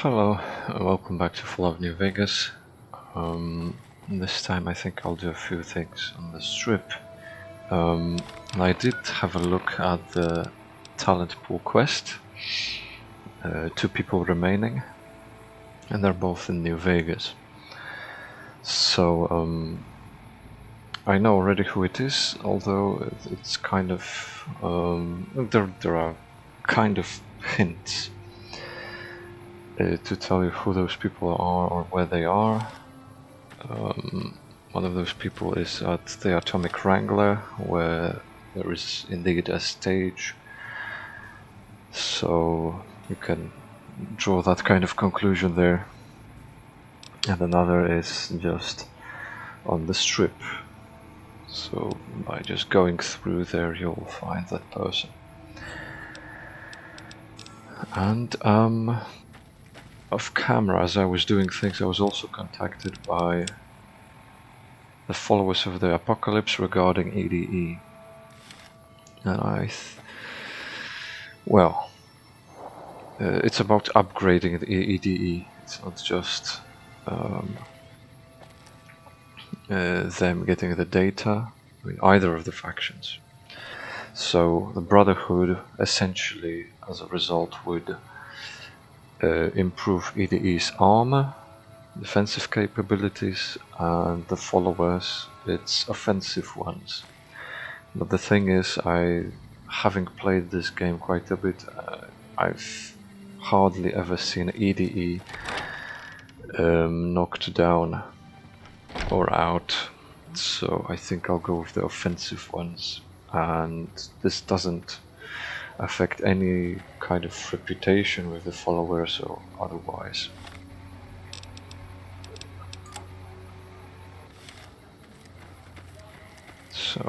Hello, welcome back to Fallout New Vegas. This time I think I'll do a few things on the strip. I did have a look at the talent pool quest. 2 people remaining, and they're both in New Vegas. So I know already who it is, although it's kind of there are kind of hints to tell you who those people are or where they are. One of those people is at the Atomic Wrangler, where there is indeed a stage, so you can draw that kind of conclusion there. And another is just on the strip, so by just going through there you'll find that person. And off camera, as I was doing things, I was also contacted by the followers of the Apocalypse regarding EDE. And it's about upgrading the EDE. It's not just them getting the data, I mean, either of the factions. So the Brotherhood essentially, as a result, would improve EDE's armor, defensive capabilities, and the followers its offensive ones. But the thing is, having played this game quite a bit, I've hardly ever seen EDE knocked down or out, so I think I'll go with the offensive ones, and this doesn't affect any kind of reputation with the followers or otherwise. So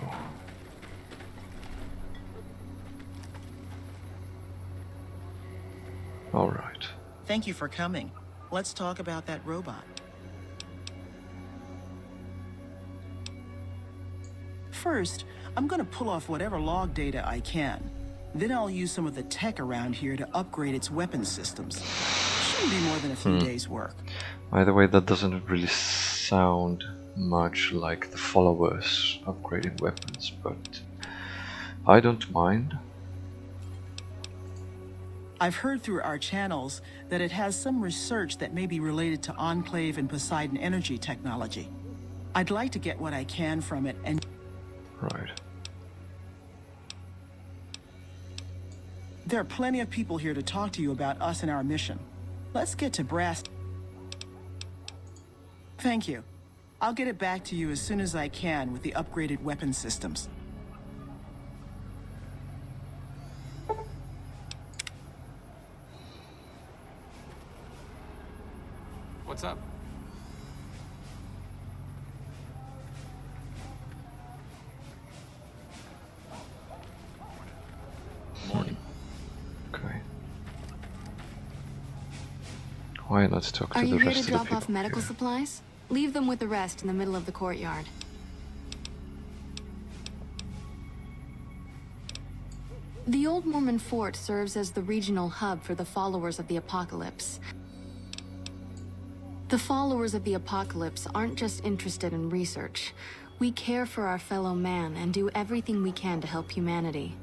all right. Thank you for coming. Let's talk about that robot. First, I'm gonna pull off whatever log data I can. Then I'll use some of the tech around here to upgrade its weapon systems. Shouldn't be more than a few days' work. By the way, that doesn't really sound much like the followers upgrading weapons, but I don't mind. I've heard through our channels that it has some research that may be related to Enclave and Poseidon energy technology. I'd like to get what I can from it and... Right. There are plenty of people here to talk to you about us and our mission. Let's get to brass... Thank you. I'll get it back to you as soon as I can with the upgraded weapon systems. What's up? Morning. Okay. Why not talk to Are the you here rest to of the drop people off medical here? supplies? Leave them with the rest in the middle of the courtyard. The Old Mormon Fort serves as the regional hub for the followers of the Apocalypse. The followers of the Apocalypse aren't just interested in research. We care for our fellow man and do everything we can to help humanity.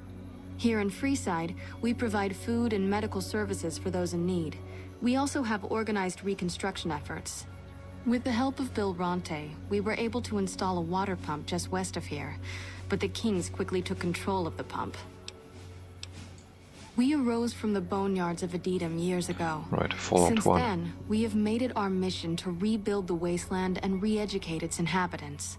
Here in Freeside, we provide food and medical services for those in need. We also have organized reconstruction efforts. With the help of Bill Ronte, we were able to install a water pump just west of here, but the Kings quickly took control of the pump. We arose from the boneyards of Edidum years ago. Right, Fallout Since 1. then, we have made it our mission to rebuild the wasteland and re-educate its inhabitants.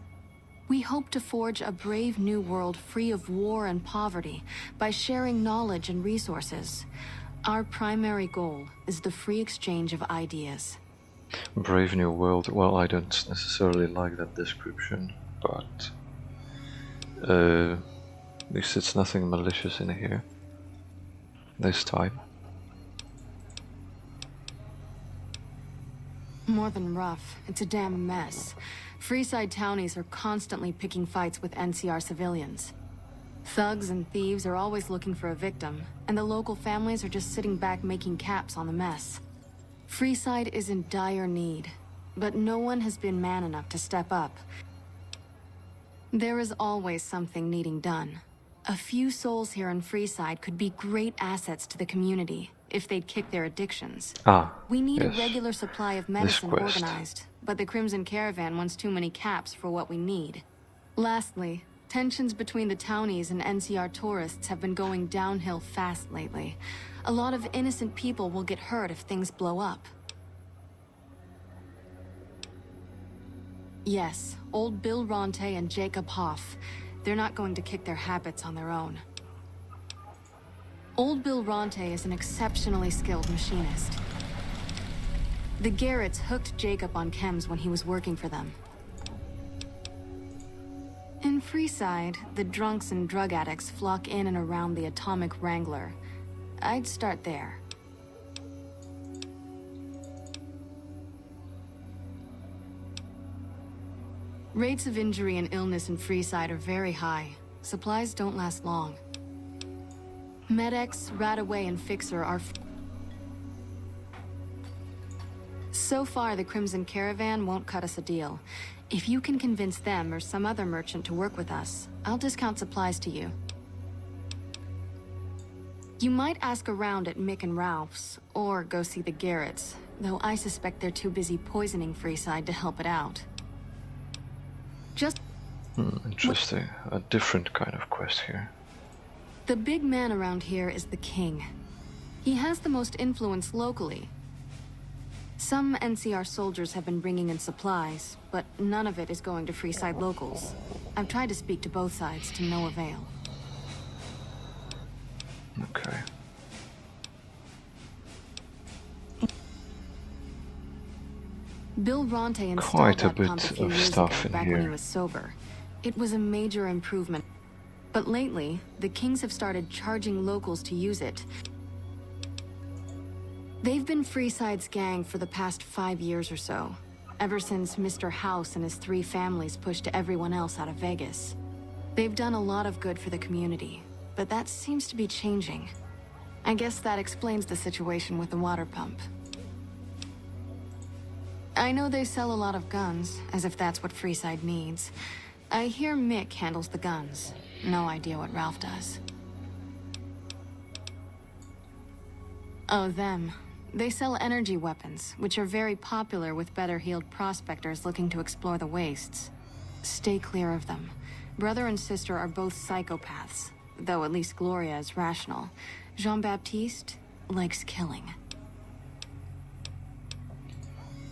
We hope to forge a brave new world free of war and poverty by sharing knowledge and resources. Our primary goal is the free exchange of ideas. Brave New World. Well, I don't necessarily like that description, but at least it's nothing malicious in here. This time. More than rough, it's a damn mess. Freeside townies are constantly picking fights with NCR civilians. Thugs and thieves are always looking for a victim, and the local families are just sitting back making caps on the mess. Freeside is in dire need, but no one has been man enough to step up. There is always something needing done. A few souls here in Freeside could be great assets to the community if they'd kick their addictions. We need yes. a regular supply of medicine organized, but the Crimson Caravan wants too many caps for what we need. Lastly, tensions between the townies and NCR tourists have been going downhill fast lately. A lot of innocent people will get hurt if things blow up. Yes, old Bill Ronte and Jacob Hoff. They're not going to kick their habits on their own. Old Bill Ronte is an exceptionally skilled machinist. The Garretts hooked Jacob on chems when he was working for them. In Freeside, the drunks and drug addicts flock in and around the Atomic Wrangler. I'd start there. Rates of injury and illness in Freeside are very high. Supplies don't last long. Med-X, Radaway, and Fixer are... So far, the Crimson Caravan won't cut us a deal. If you can convince them or some other merchant to work with us, I'll discount supplies to you. You might ask around at Mick and Ralph's, or go see the Garretts, though I suspect they're too busy poisoning Freeside to help it out. Just... interesting. A different kind of quest here. The big man around here is the king. He has the most influence locally. Some NCR soldiers have been bringing in supplies, but none of it is going to Freeside locals. I've tried to speak to both sides to no avail. Okay. Bill Ronte installed Quite a that pump bit a few of years stuff ago, in back when he here. was sober. It was a major improvement. But lately, the Kings have started charging locals to use it. They've been Freeside's gang for the past 5 years or so, ever since Mr. House and his 3 families pushed everyone else out of Vegas. They've done a lot of good for the community, but that seems to be changing. I guess that explains the situation with the water pump. I know they sell a lot of guns, as if that's what Freeside needs. I hear Mick handles the guns. No idea what Ralph does. Oh, them. They sell energy weapons, which are very popular with better-heeled prospectors looking to explore the wastes. Stay clear of them. Brother and sister are both psychopaths, though at least Gloria is rational. Jean-Baptiste likes killing.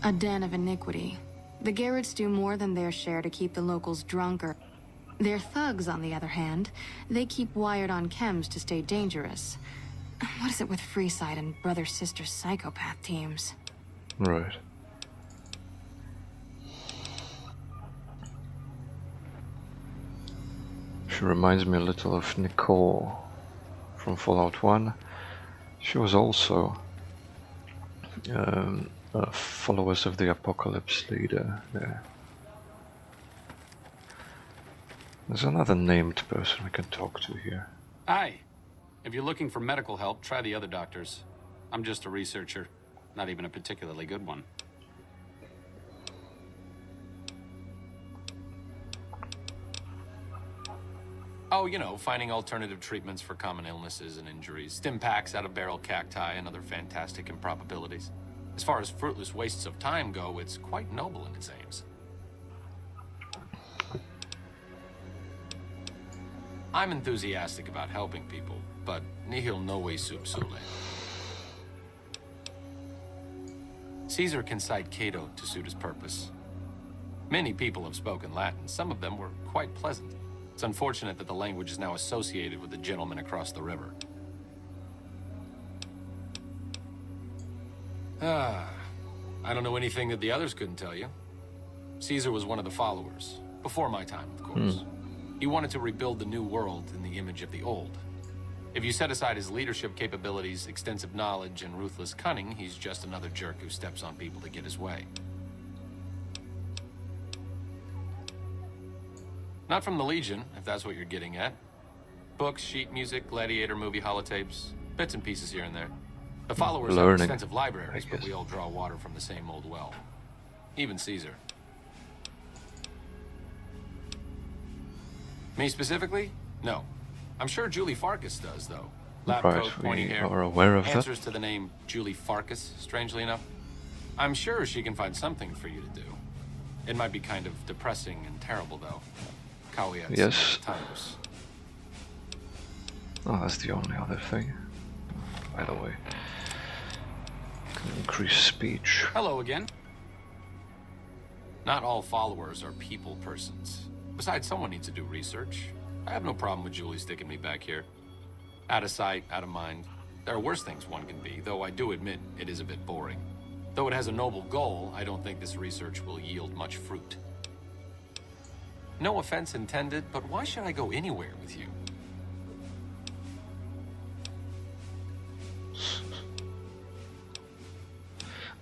A den of iniquity. The Garretts do more than their share to keep the locals drunker. Their thugs, on the other hand, they keep wired on chems to stay dangerous. What is it with Freeside and brother-sister psychopath teams? Right. She reminds me a little of Nicole from Fallout 1. She was also a Followers of the Apocalypse leader there. There's another named person we can talk to here. Hi. If you're looking for medical help, try the other doctors. I'm just a researcher, not even a particularly good one. Oh, you know, finding alternative treatments for common illnesses and injuries, stim packs out of barrel cacti and other fantastic improbabilities. As far as fruitless wastes of time go, it's quite noble in its aims. I'm enthusiastic about helping people, but nihil novi sub sole. Caesar can cite Cato to suit his purpose. Many people have spoken Latin. Some of them were quite pleasant. It's unfortunate that the language is now associated with the gentleman across the river. I don't know anything that the others couldn't tell you. Caesar was one of the followers, before my time, of course. He wanted to rebuild the new world in the image of the old. If you set aside his leadership capabilities, extensive knowledge, and ruthless cunning, he's just another jerk who steps on people to get his way. Not from the Legion, if that's what you're getting at. Books, sheet music, gladiator movie holotapes, bits and pieces here and there. The followers have learning, extensive libraries, I but guess. we all draw water from the same old well. Even Caesar. Me specifically? No. I'm sure Julie Farkas does, though. Lab Right, coat, pointy we hair. are aware of that. Answers to the name Julie Farkas, strangely enough. I'm sure she can find something for you to do. It might be kind of depressing and terrible, though. Caveats Yes. times. Oh, that's the only other thing. By the way, can increase speech. Hello again. Not all followers are people persons. Besides, someone needs to do research. I have no problem with Julie sticking me back here. Out of sight, out of mind. There are worse things one can be, though I do admit it is a bit boring. Though it has a noble goal, I don't think this research will yield much fruit. No offense intended, but why should I go anywhere with you?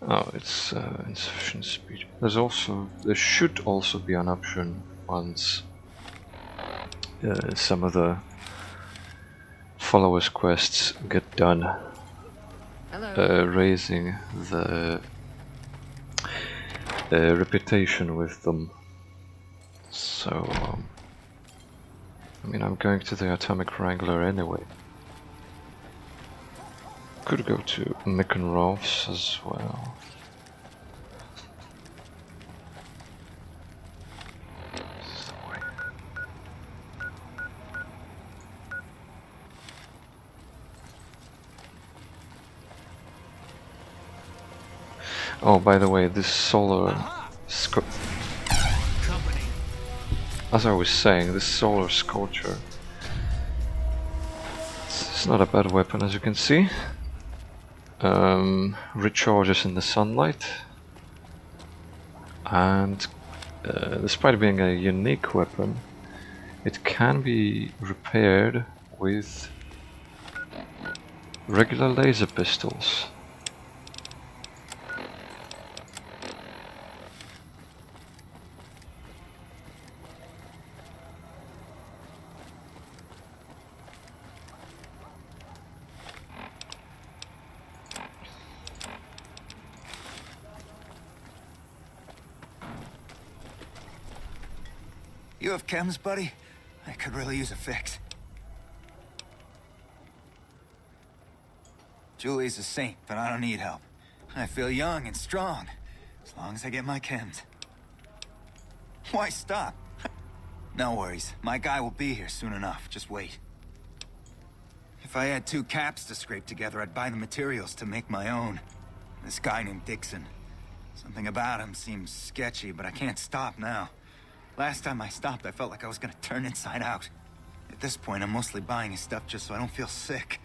Oh, it's insufficient speech. There should also be an option once some of the followers quests get done, raising the reputation with them. So, I mean, I'm going to the Atomic Wrangler anyway. Could go to Rolf's as well. Oh, by the way, this solar as I was saying, this solar scorcher, it's not a bad weapon, as you can see. Recharges in the sunlight, and despite being a unique weapon, it can be repaired with regular laser pistols. You have chems, buddy? I could really use a fix. Julie's a saint, but I don't need help. I feel young and strong, as long as I get my chems. Why stop? No worries, my guy will be here soon enough, just wait. If I had 2 caps to scrape together, I'd buy the materials to make my own. This guy named Dixon. Something about him seems sketchy, but I can't stop now. Last time I stopped, I felt like I was gonna turn inside out. At this point, I'm mostly buying his stuff just so I don't feel sick.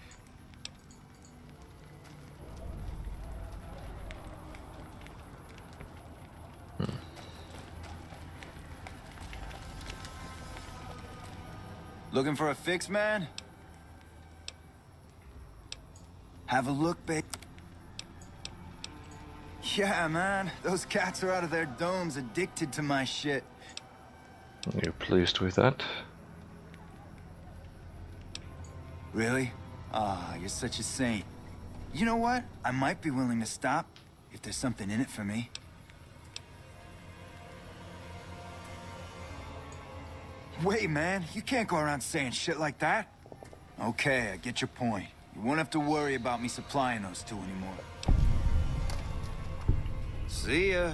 Looking for a fix, man? Have a look, babe. Yeah, man. Those cats are out of their domes, addicted to my shit. You're pleased with that? Really? Ah, you're such a saint. You know what? I might be willing to stop if there's something in it for me. Wait, man. You can't go around saying shit like that. Okay, I get your point. You won't have to worry about me supplying those 2 anymore. See ya.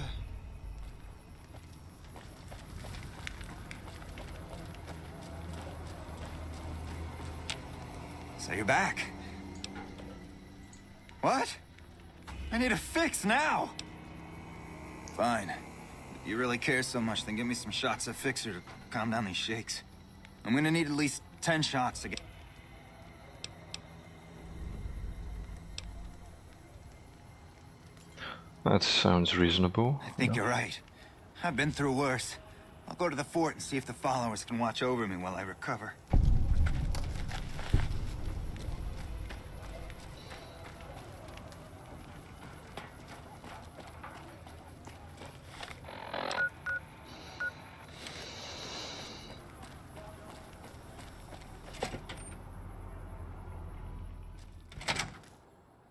So you're back. What? I need a fix now! Fine. If you really care so much, then give me some shots of Fixer to calm down these shakes. I'm gonna need at least 10 shots to get... That sounds reasonable. I think you're right. I've been through worse. I'll go to the fort and see if the followers can watch over me while I recover.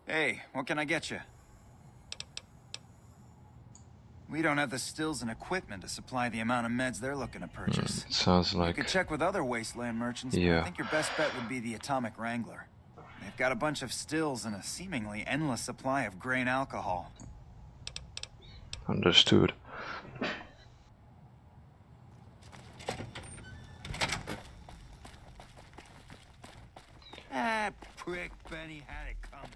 Hey, what can I get you? We don't have the stills and equipment to supply the amount of meds they're looking to purchase. Sounds You like... could check with other wasteland merchants, but I Yeah. think your best bet would be the Atomic Wrangler. They've got a bunch of stills and a seemingly endless supply of grain alcohol. Understood. Ah, prick, Benny had it coming.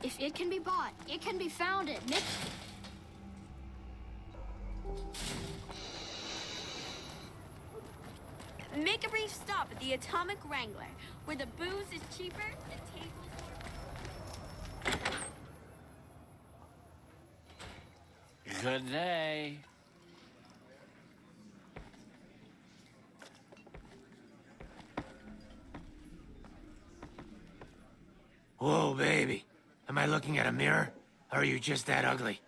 If it can be bought, it can be founded. Make a brief stop at the Atomic Wrangler, where the booze is cheaper, the tables... Good day. Whoa, baby. Am I looking at a mirror? Or are you just that ugly?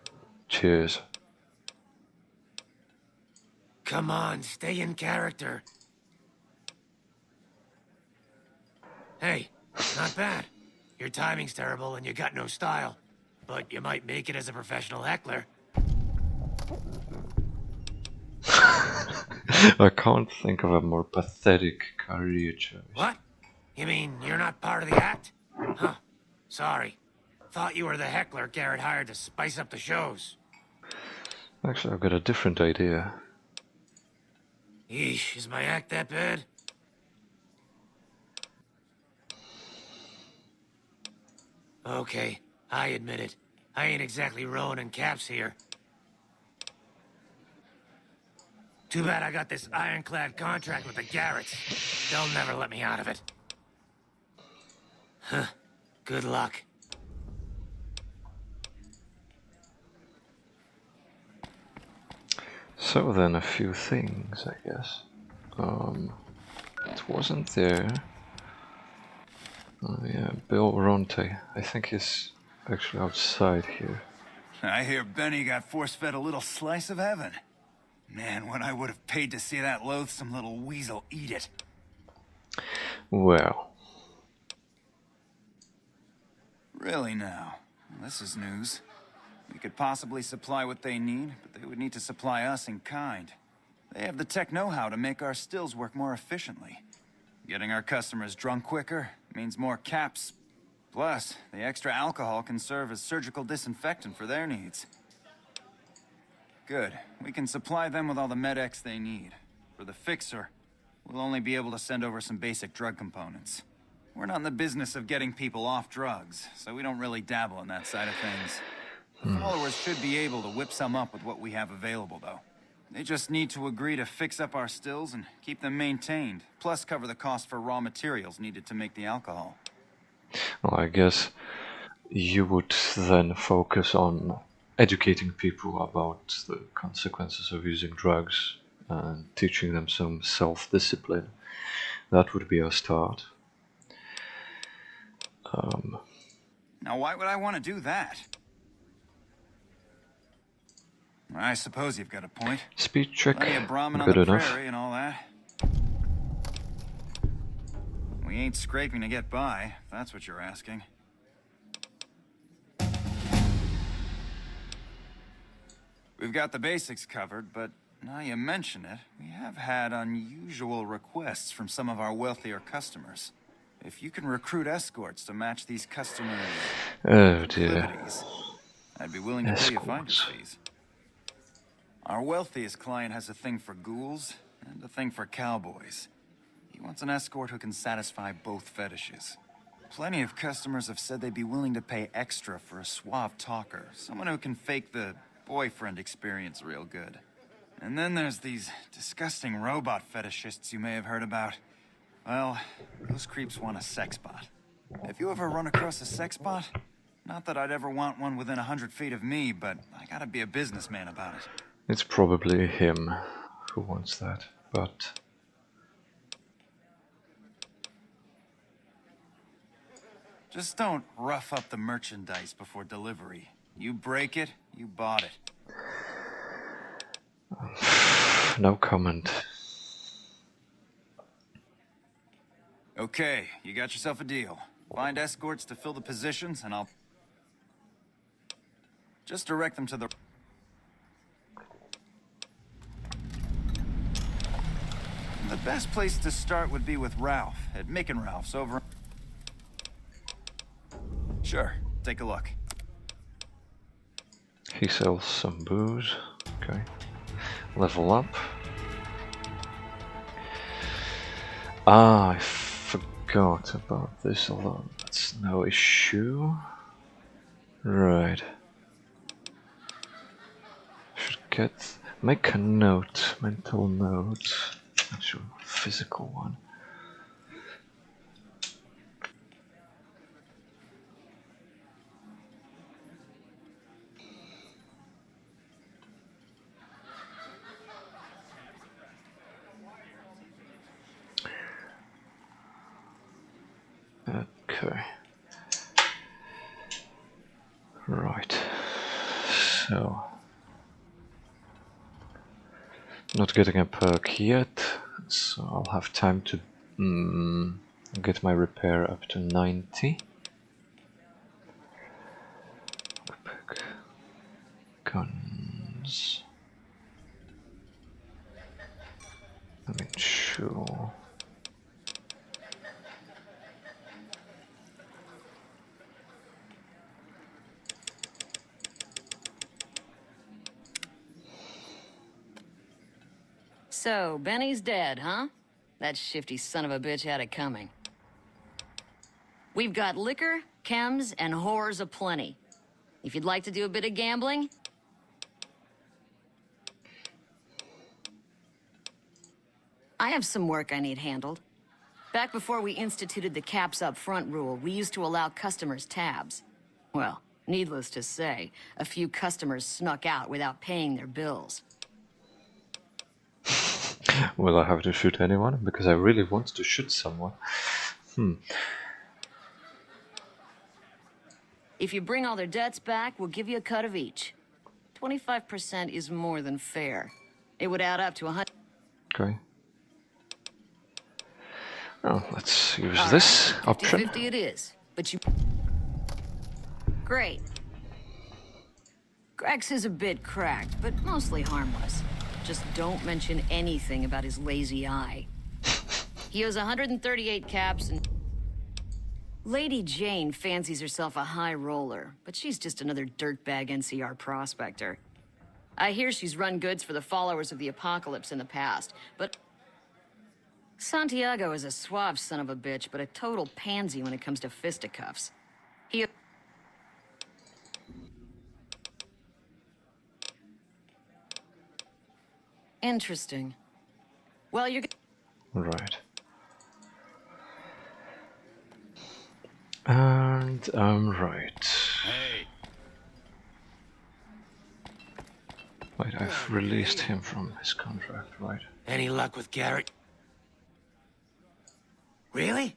Cheers. Come on, stay in character. Hey, not bad. Your timing's terrible and you got no style. But you might make it as a professional heckler. I can't think of a more pathetic career choice. What? You mean you're not part of the act? Huh. Sorry. Thought you were the heckler Garrett hired to spice up the shows. Actually, I've got a different idea. Yeesh, is my act that bad? Okay, I admit it. I ain't exactly rolling in caps here. Too bad I got this ironclad contract with the Garretts. They'll never let me out of it. Huh. Good luck. So then, a few things, I guess. It wasn't there. Oh yeah, Bill Ronte. I think he's actually outside here. I hear Benny got force-fed a little slice of heaven. Man, what I would have paid to see that loathsome little weasel eat it. Well, Really now? This is news. We could possibly supply what they need, but they would need to supply us in kind. They have the tech know-how to make our stills work more efficiently. Getting our customers drunk quicker means more caps. Plus, the extra alcohol can serve as surgical disinfectant for their needs. Good. We can supply them with all the med-X they need. For the fixer, we'll only be able to send over some basic drug components. We're not in the business of getting people off drugs, so we don't really dabble in that side of things. The followers should be able to whip some up with what we have available, though. They just need to agree to fix up our stills and keep them maintained, plus cover the cost for raw materials needed to make the alcohol. well, I guess you would then focus on educating people about the consequences of using drugs and teaching them some self-discipline. That would be a start. Now, why would I want to do that? I suppose you've got a point. Speed check, Plenty of Brahmin on good the enough. prairie and all that. We ain't scraping to get by, if that's what you're asking. We've got the basics covered, but now you mention it, we have had unusual requests from some of our wealthier customers. If you can recruit escorts to match these customers' Oh dear. proclivities, I'd be willing to pay you finder's Escorts. fees. Our wealthiest client has a thing for ghouls and a thing for cowboys. He wants an escort who can satisfy both fetishes. Plenty of customers have said they'd be willing to pay extra for a suave talker, someone who can fake the boyfriend experience real good. And then there's these disgusting robot fetishists you may have heard about. Well, those creeps want a sex bot. Have you ever run across a sex bot? Not that I'd ever want one within 100 feet of me, but I gotta be a businessman about it. It's probably him who wants that, but... Just don't rough up the merchandise before delivery. You break it, you bought it. No comment. Okay, you got yourself a deal. Find escorts to fill the positions, and I'll... just direct them to the... The best place to start would be with Ralph, at Mick and Ralph's over... Sure, take a look. He sells some booze. Okay. Level up. Ah, I forgot about this alone. That's no issue. Right. Should get... make a note, mental note. Actual physical one. Okay. Right. So, not getting a perk yet, so I'll have time to get my repair up to 90. Pick guns. I mean, sure. So, Benny's dead, huh? That shifty son of a bitch had it coming. We've got liquor, chems, and whores aplenty. If you'd like to do a bit of gambling... I have some work I need handled. Back before we instituted the caps up front rule, we used to allow customers tabs. Well, needless to say, a few customers snuck out without paying their bills. Will I have to shoot anyone? Because I really want to shoot someone. If you bring all their debts back, we'll give you a cut of each. 25% is more than fair. It would add up to 100. Okay. Oh, let's use this option. 50-50 it is, but you... Great. Grex is a bit cracked, but mostly harmless. Just don't mention anything about his lazy eye. He has 138 caps and... Lady Jane fancies herself a high roller, but she's just another dirtbag NCR prospector. I hear she's run goods for the followers of the apocalypse in the past, but... Santiago is a suave son of a bitch, but a total pansy when it comes to fisticuffs. He... Interesting. Well, you're... Right. And I'm right. Hey. Wait, I've released him from his contract, right? Any luck with Garrett? Really?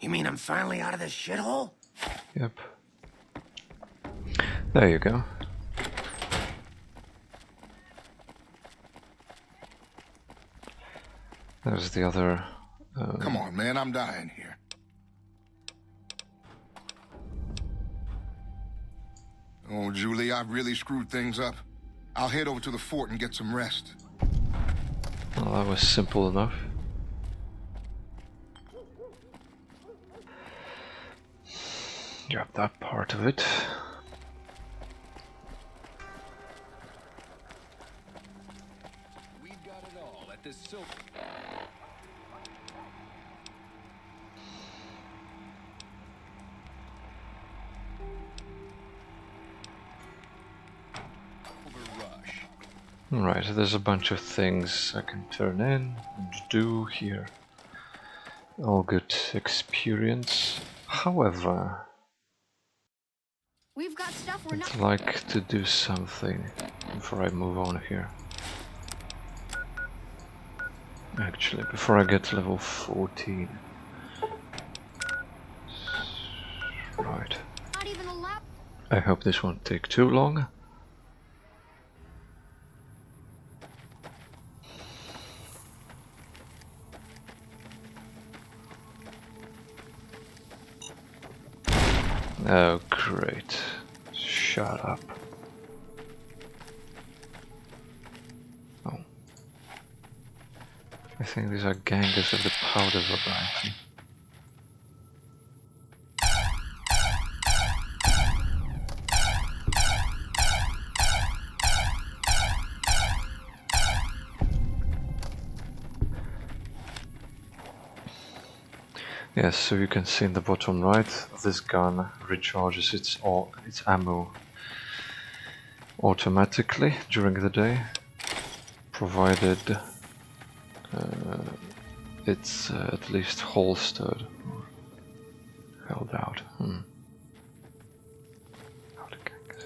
You mean I'm finally out of this shithole? Yep. There you go. There's the other... Come on, man, I'm dying here. Oh, Julie, I've really screwed things up. I'll head over to the fort and get some rest. Well, that was simple enough. Grab that part of it. We've got it all at this silver. Right, there's a bunch of things I can turn in and do here. All good experience. However, if we're not... I'd like to do something before I move on here. Actually, before I get to level 14. Right. not even allowed... I hope this won't take too long. Oh, great. Shut up. Oh. I think these are gangers of the powder variety. Yes, so you can see in the bottom right, this gun recharges its ammo automatically during the day, provided it's at least holstered or held out. Powder gangers.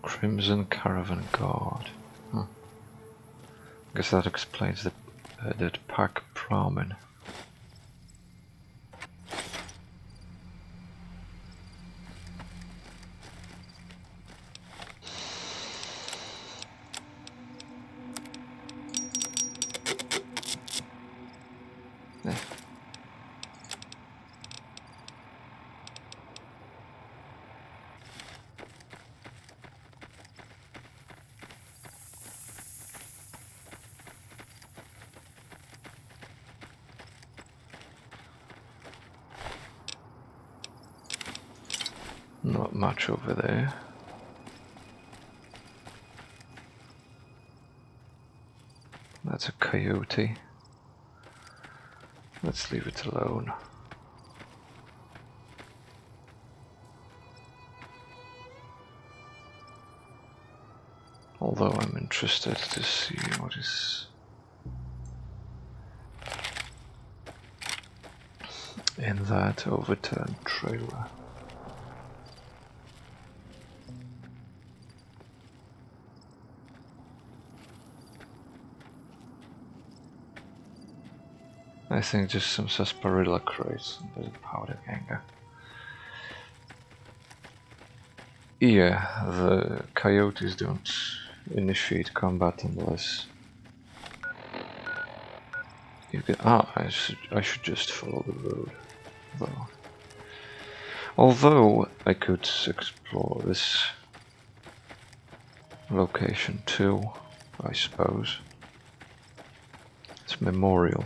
Crimson Caravan Guard. I guess that explains that pack Brahmin. Not much over there. That's a coyote. Let's leave it alone. Although I'm interested to see what is in that overturned trailer. I think just some sarsaparilla crates and there's a powder ganger. Yeah, the coyotes don't initiate combat unless you get... I should just follow the road, though. Although I could explore this location too, I suppose. It's memorial.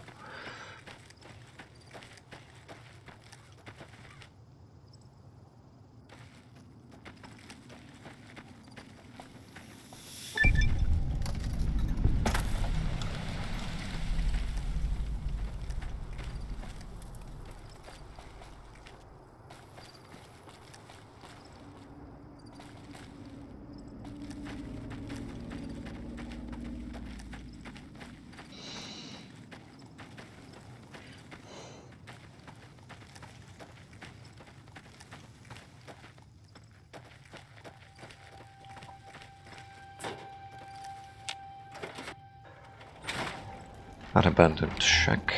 An abandoned shack.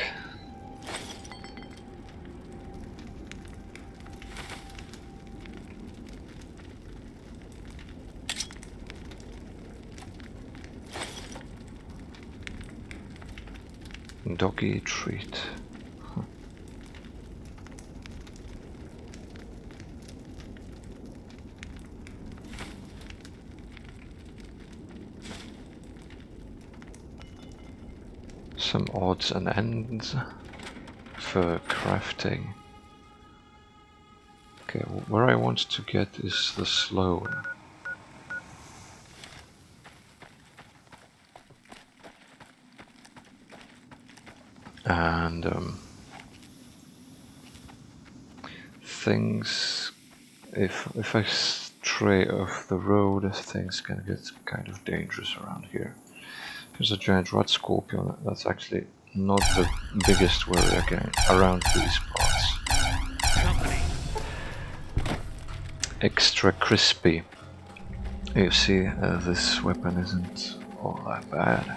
Doggy treat. Huh. Some odds and ends for crafting. Okay, where I want to get is the Sloan. and things, if I stray off the road, things can get kind of dangerous around here. There's a giant rat scorpion. That's actually not the biggest worry again around these parts. Extra crispy. You see, this weapon isn't all that bad.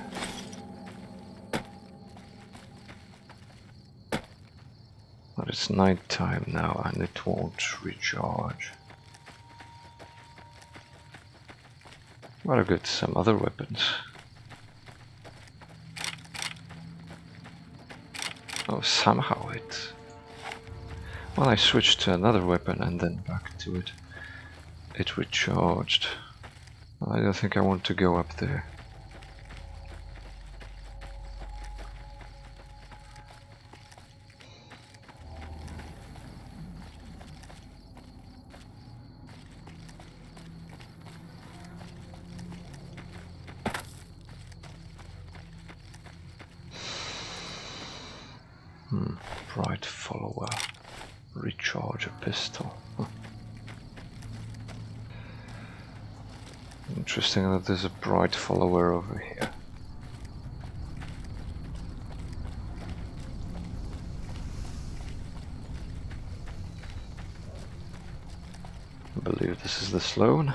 But it's night time now and it won't recharge. But I've got some other weapons. Oh, somehow when I switched to another weapon and then back to it, it recharged. I don't think I want to go up there. Bright follower. Recharge a pistol. Interesting that there's a bright follower over here. I believe this is the Sloan.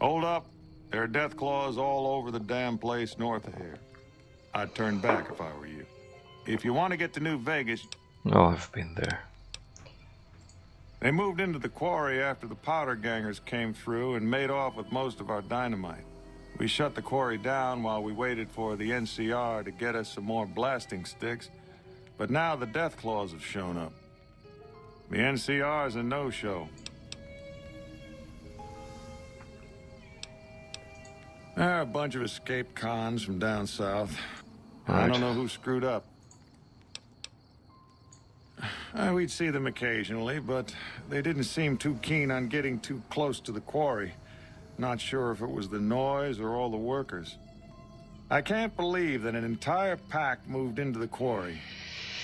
Hold up. There are death claws all over the damn place north of here. I'd turn back if I were you. If you want to get to New Vegas... Oh, I've been there. They moved into the quarry after the powder gangers came through and made off with most of our dynamite. We shut the quarry down while we waited for the NCR to get us some more blasting sticks, but now the death claws have shown up. The NCR's a no-show. They're a bunch of escaped cons from down south. I don't know who screwed up. We'd see them occasionally, but they didn't seem too keen on getting too close to the quarry. Not sure if it was the noise or all the workers. I can't believe that an entire pack moved into the quarry.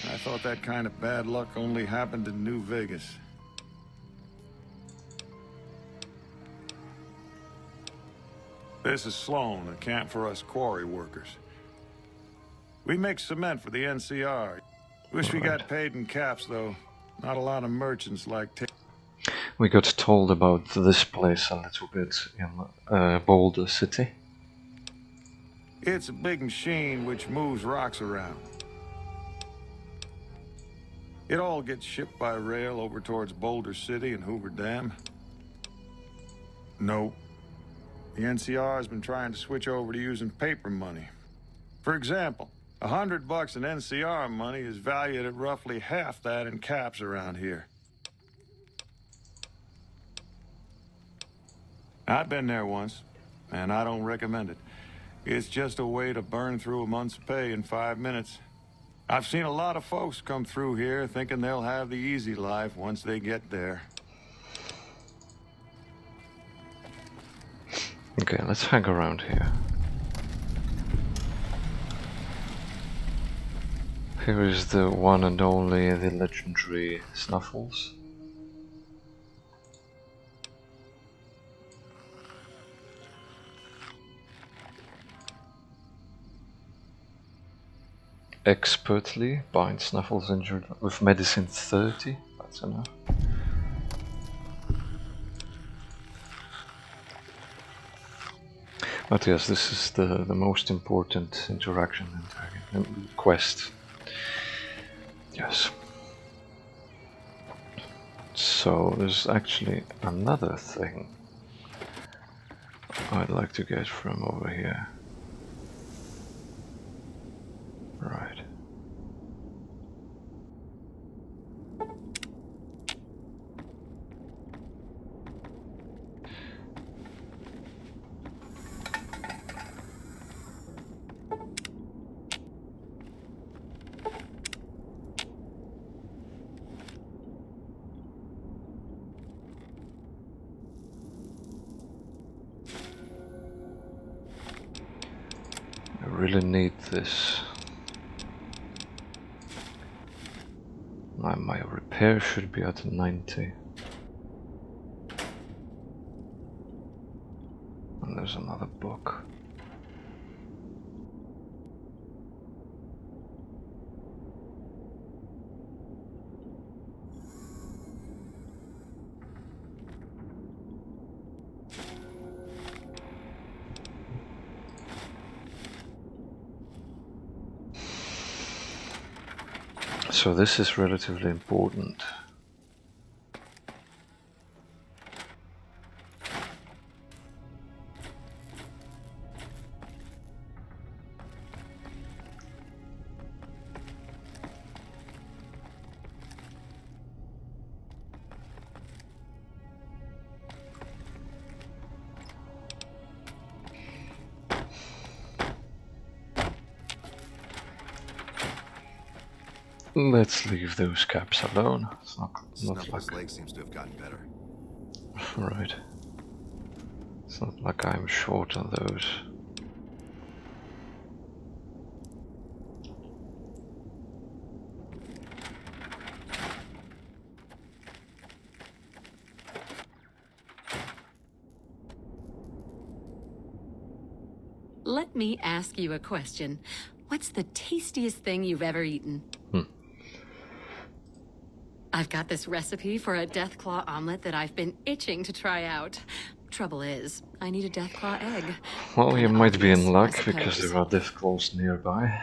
I thought that kind of bad luck only happened in New Vegas. This is Sloan, a camp for us quarry workers. We make cement for the NCR. Wish we got paid in caps, though. Not a lot of merchants like... We got told about this place a little bit in Boulder City. It's a big machine which moves rocks around. It all gets shipped by rail over towards Boulder City and Hoover Dam. Nope. The NCR has been trying to switch over to using paper money. For example, $100 in NCR money is valued at roughly half that in caps around here. I've been there once, and I don't recommend it. It's just a way to burn through a month's pay in 5 minutes. I've seen a lot of folks come through here thinking they'll have the easy life once they get there. Okay, let's hang around here. Here is the one and only, the legendary Snuffles. Expertly bind Snuffles injured with medicine 30. That's enough. But yes, this is the most important interaction in quest. Yes. So there's actually another thing I'd like to get from over here. Right. really need this. My repair should be at 90. And there's another book. So this is relatively important. Let's leave those caps alone. It's not Snuffles' like... leg seems to have gotten better. Right. It's not like I'm short on those. Let me ask you a question. What's the tastiest thing you've ever eaten? I've got this recipe for a Deathclaw omelet that I've been itching to try out. Trouble is, I need a Deathclaw egg. Well, you might be in luck I because suppose. there are Deathclaws nearby.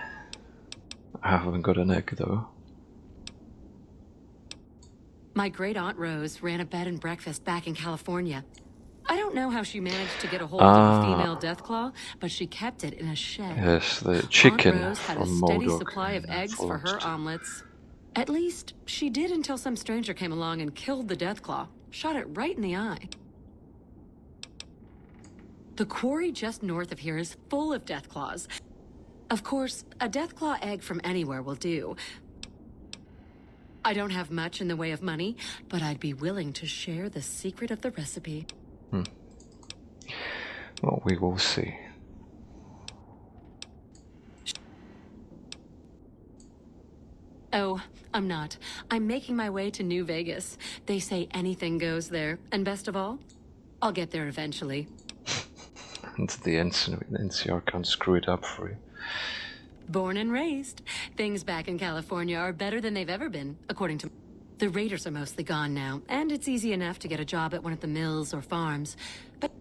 I haven't got an egg though. My great-aunt Rose ran a bed and breakfast back in California. I don't know how she managed to get a hold of a female Deathclaw, but she kept it in a shed. Yes, the chicken Aunt Rose had a from steady Modok supply of in eggs for her Forest. omelets. At least, she did until some stranger came along and killed the Deathclaw. Shot it right in the eye. The quarry just north of here is full of Deathclaws. Of course, a Deathclaw egg from anywhere will do. I don't have much in the way of money, but I'd be willing to share the secret of the recipe. Well, we will see. Oh, I'm not. I'm making my way to New Vegas. They say anything goes there, and best of all, I'll get there eventually. And the NCR can't screw it up for you. Born and raised. Things back in California are better than they've ever been, according to... The raiders are mostly gone now, and it's easy enough to get a job at one of the mills or farms. But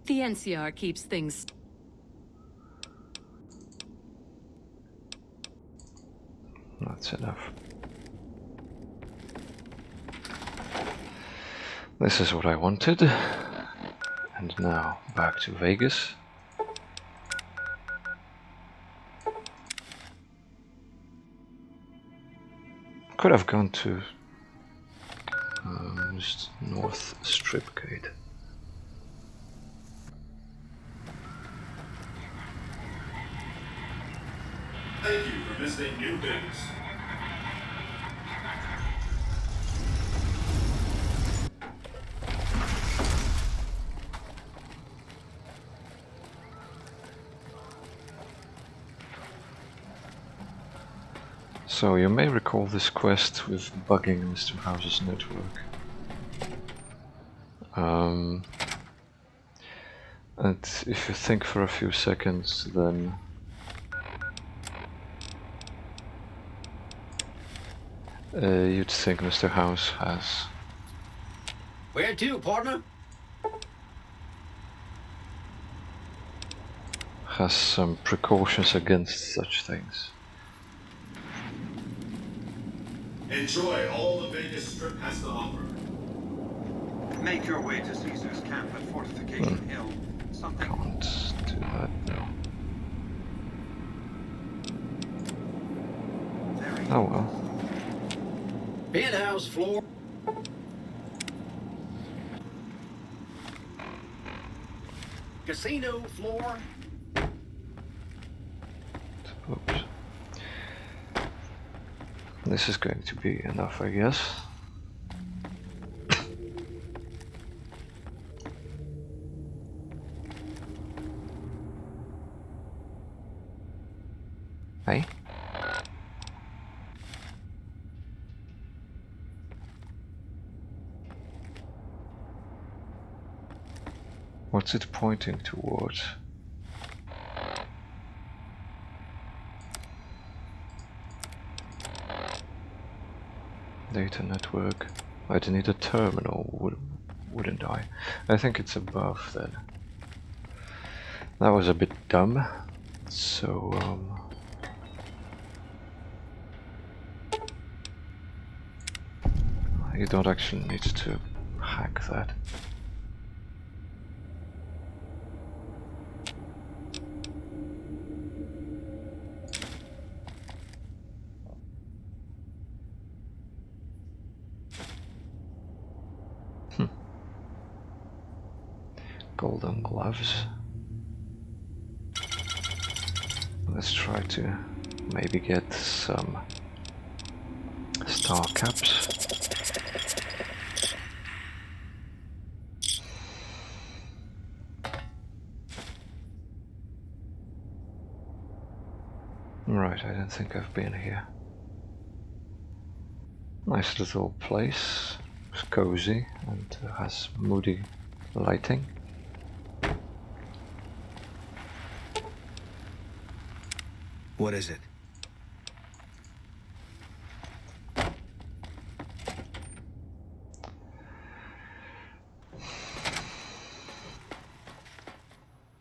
the NCR keeps things... That's enough. This is what I wanted. And now back to Vegas. Could have gone to just North Strip Gate. Thank you for visiting New Vegas. So you may recall this quest with bugging Mr. House's network. And if you think for a few seconds, then you'd think Mr. House Where to, partner? has some precautions against such things. Enjoy all the Vegas Strip has to offer. Make your way to Caesar's camp at Fortification Hill. Something... Can't do that now. Oh well. Penthouse floor. Casino floor. Oops. This is going to be enough, I guess. Hey? What's it pointing towards? Data network. I'd need a terminal, wouldn't I? I think it's above then. That was a bit dumb. So, you don't actually need to hack that. Golden gloves. Let's try to maybe get some star caps. Right, I don't think I've been here. Nice little place. It's cozy and has moody lighting. What is it?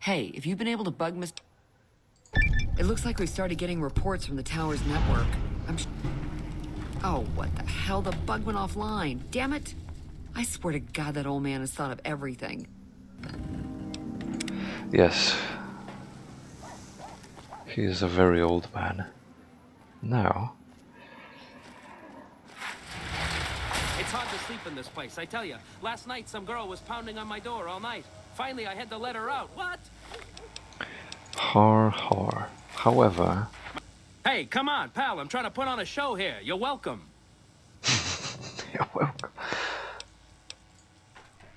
Hey, have you been able to bug Mr. It looks like we started getting reports from the tower's network. Oh, what the hell? The bug went offline. Damn it! I swear to God that old man has thought of everything. Yes. He is a very old man. Now... It's hard to sleep in this place, I tell you. Last night some girl was pounding on my door all night. Finally I had to let her out. What? Har har. However... Hey, come on, pal. I'm trying to put on a show here. You're welcome. You're welcome.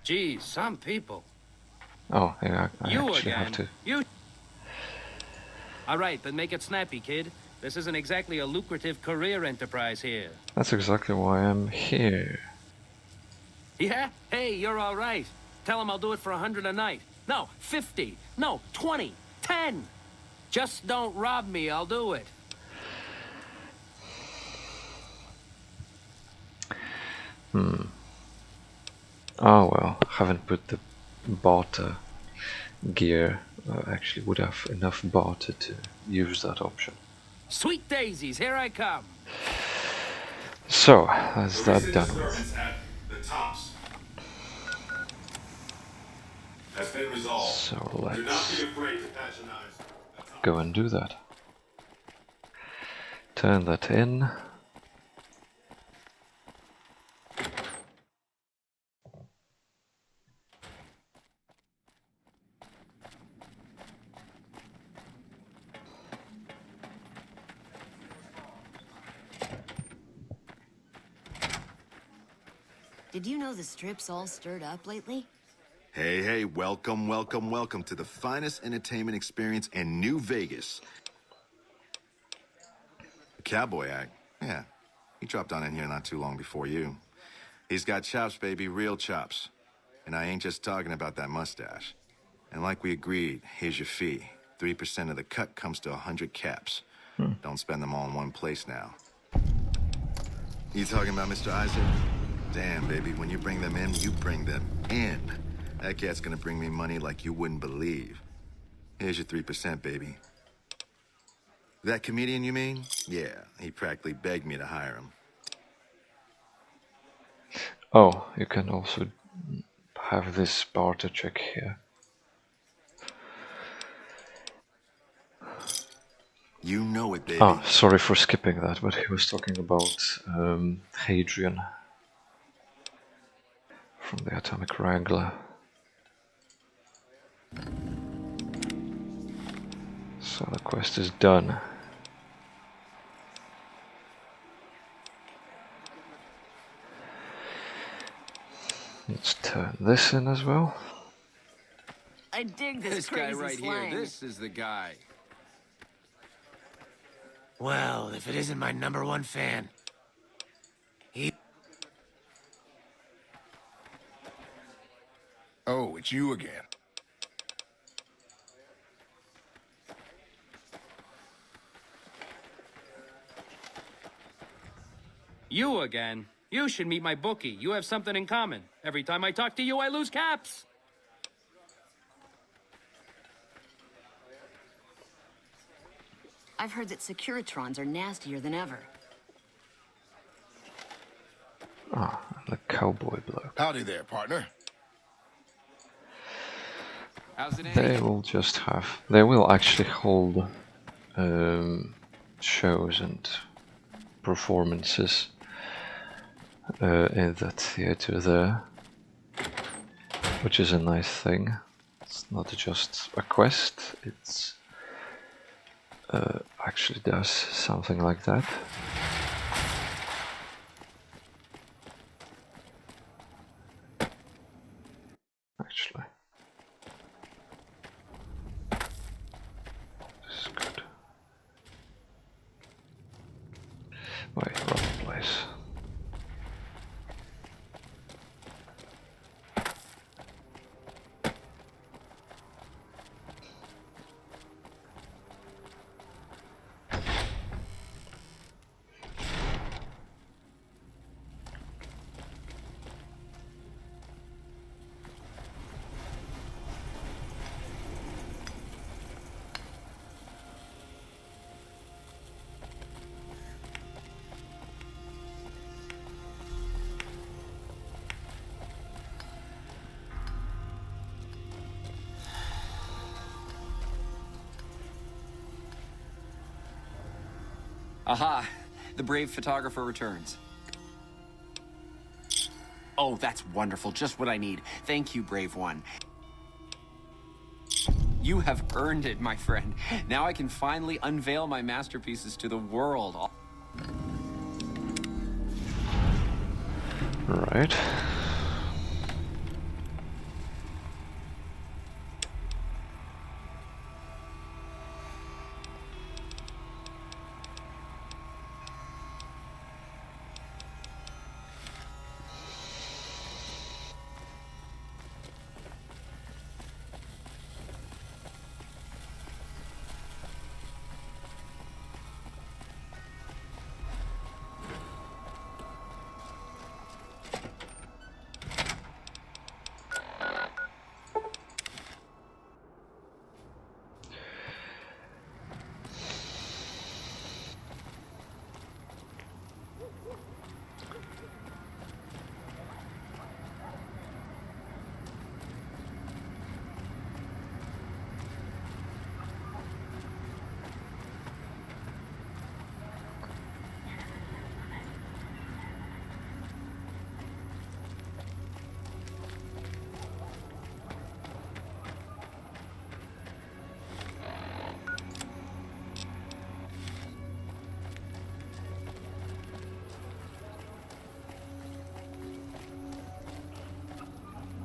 Geez, some people. Oh, yeah, I You actually again. have to... You. All right, then make it snappy, kid. This isn't exactly a lucrative career enterprise here. That's exactly why I'm here. Yeah? Hey, you're all right. Tell him I'll do it for 100 a night. No, 50. No, 20. 10. Just don't rob me, I'll do it. Oh well, haven't put the barter gear. Actually would have enough barter to use that option. Sweet daisies, here I come. So, that's that done. At the tops has been resolved. So Do not let's be afraid to patronize. go and do that. Turn that in. Did you know the Strip's all stirred up lately? Hey, hey, welcome, welcome, welcome to the finest entertainment experience in New Vegas. The Cowboy Act, yeah. He dropped on in here not too long before you. He's got chops, baby, real chops. And I ain't just talking about that mustache. And like we agreed, here's your fee. 3% of the cut comes to 100 caps. Don't spend them all in one place now. You talking about Mr. Isaac? Damn, baby, when you bring them in, you bring them in. That cat's gonna bring me money like you wouldn't believe. Here's your 3%, baby. That comedian, you mean? Yeah, he practically begged me to hire him. Oh, you can also have this barter check here. You know it, baby. Ah, sorry for skipping that, but he was talking about Hadrian from the Atomic Wrangler. So the quest is done. Let's turn this in as well. I dig this This guy crazy right slang. here, this is the guy. Well, if it isn't my #1 fan. Oh, it's you again. You again? You should meet my bookie. You have something in common. Every time I talk to you, I lose caps. I've heard that Securitrons are nastier than ever. Ah, the cowboy bloke. Howdy there, partner. They will actually hold shows and performances in the theater there, which is a nice thing. It's not just a quest, it's actually does something like that. Actually. This is good. Wait, wrong place. Aha! The brave photographer returns. Oh, that's wonderful. Just what I need. Thank you, brave one. You have earned it, my friend. Now I can finally unveil my masterpieces to the world. Right.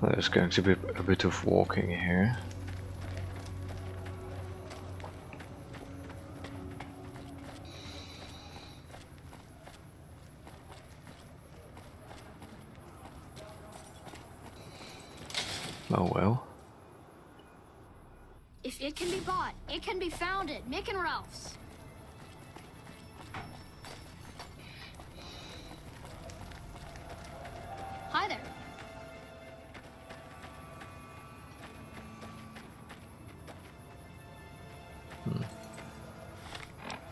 There's going to be a bit of walking here. Oh well. If it can be bought, it can be found at Mick and Ralph's. Hi there.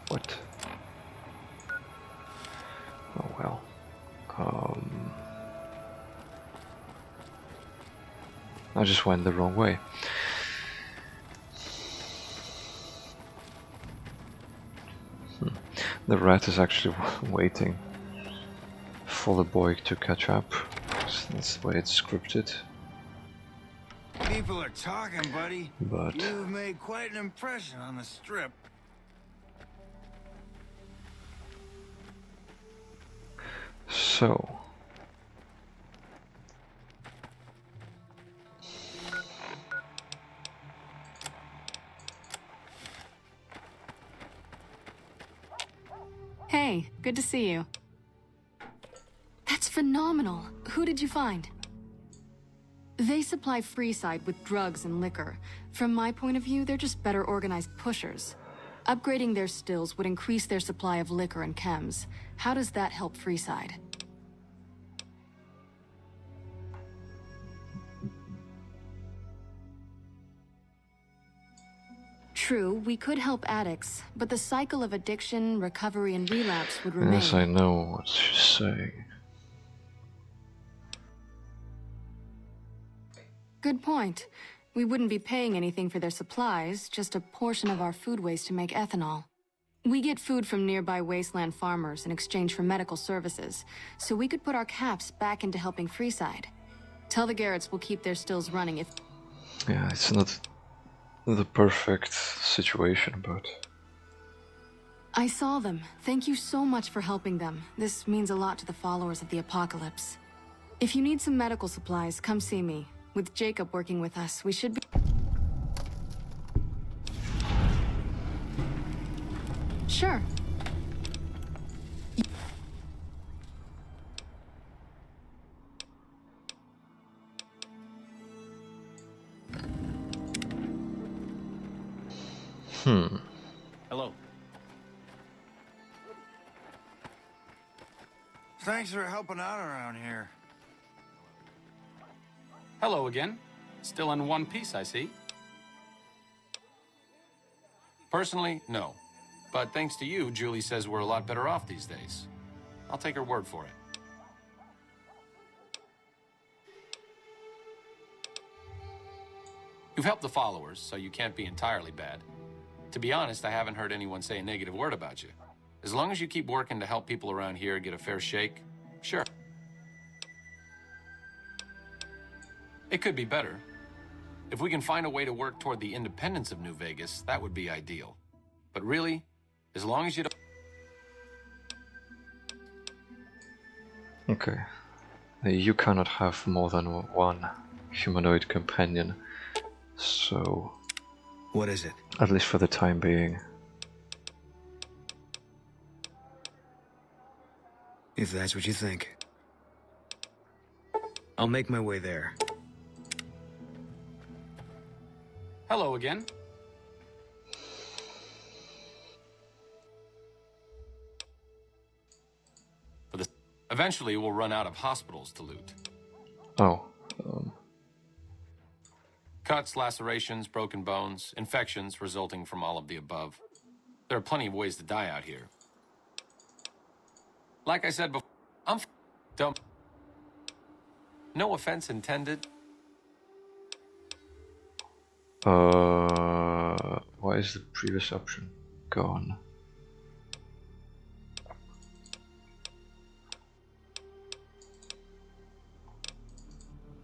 What? Oh well. I just went the wrong way. The rat is actually waiting for the boy to catch up. That's the way it's scripted. People are talking, buddy. But you've made quite an impression on the strip. So Hey, good to see you. That's phenomenal. Who did you find? They supply Freeside with drugs and liquor. From my point of view, they're just better organized pushers. Upgrading their stills would increase their supply of liquor and chems. How does that help Freeside? True, we could help addicts, but the cycle of addiction, recovery, and relapse would remain. Yes, I know what she's saying. Good point. We wouldn't be paying anything for their supplies, just a portion of our food waste to make ethanol. We get food from nearby wasteland farmers in exchange for medical services, so we could put our caps back into helping Freeside. Tell the Garretts we'll keep their stills running if... Yeah, it's not the perfect situation, but... I saw them. Thank you so much for helping them. This means a lot to the followers of the Apocalypse. If you need some medical supplies, come see me. With Jacob working with us, we should be... Sure. Hello. Thanks for helping out around here. Hello again. Still in one piece, I see. Personally, no. But thanks to you, Julie says we're a lot better off these days. I'll take her word for it. You've helped the followers, so you can't be entirely bad. To be honest, I haven't heard anyone say a negative word about you. As long as you keep working to help people around here get a fair shake, sure. It could be better. If we can find a way to work toward the independence of New Vegas, that would be ideal. But really, as long as you don't... Okay. You cannot have more than one humanoid companion, so... What is it? At least for the time being. If that's what you think. I'll make my way there. Hello again. Eventually, we'll run out of hospitals to loot. Oh. Cuts, lacerations, broken bones, infections resulting from all of the above. There are plenty of ways to die out here. Like I said before, I'm dumb. No offense intended. Why is the previous option gone?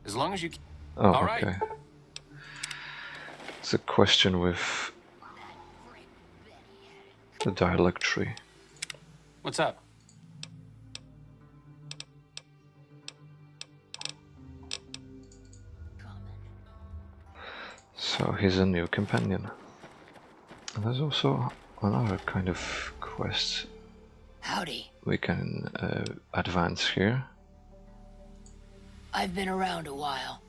As long as you... Oh, all okay. right. It's a question with the dialect tree. What's up? So he's a new companion. And there's also another kind of quest Howdy. we can advance here. I've been around a while.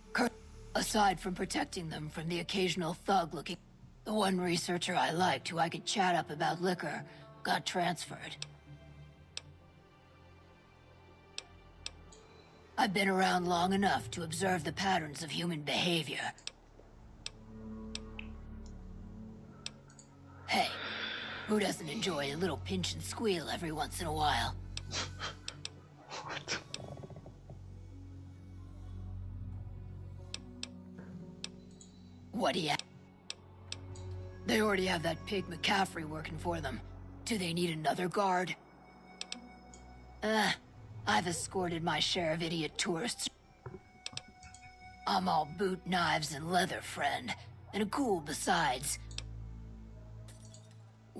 Aside from protecting them from the occasional thug looking... The one researcher I liked who I could chat up about liquor got transferred. I've been around long enough to observe the patterns of human behavior. Hey, who doesn't enjoy a little pinch and squeal every once in a while? What do you... They already have that pig McCaffrey working for them. Do they need another guard? I've escorted my share of idiot tourists. I'm all boot, knives, and leather, friend. And cool besides.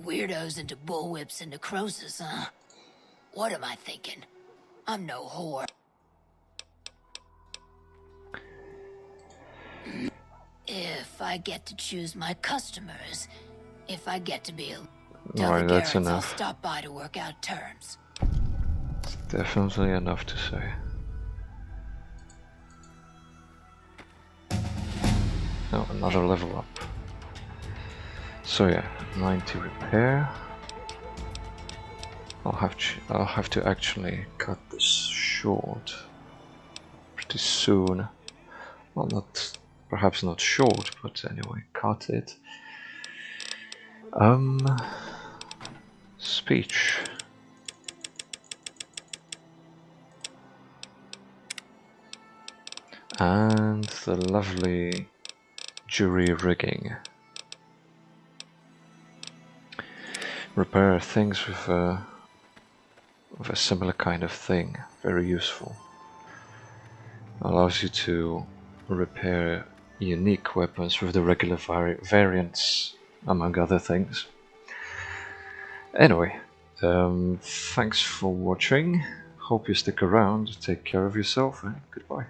Weirdos into bullwhips and necrosis, huh? What am I thinking? I'm no whore. If I get to choose my customers, if I get to be a... Tell Alright, the that's Garretts I'll enough. stop by to work out terms. Definitely enough to say. Oh, another level up. So yeah, 90 repair. I'll have to actually cut this short pretty soon. Well, perhaps not short, but anyway, cut it. Speech. And the lovely jury rigging. Repair things with a similar kind of thing. Very useful. Allows you to repair unique weapons with the regular variants, among other things. Anyway, thanks for watching. Hope you stick around. Take care of yourself and goodbye.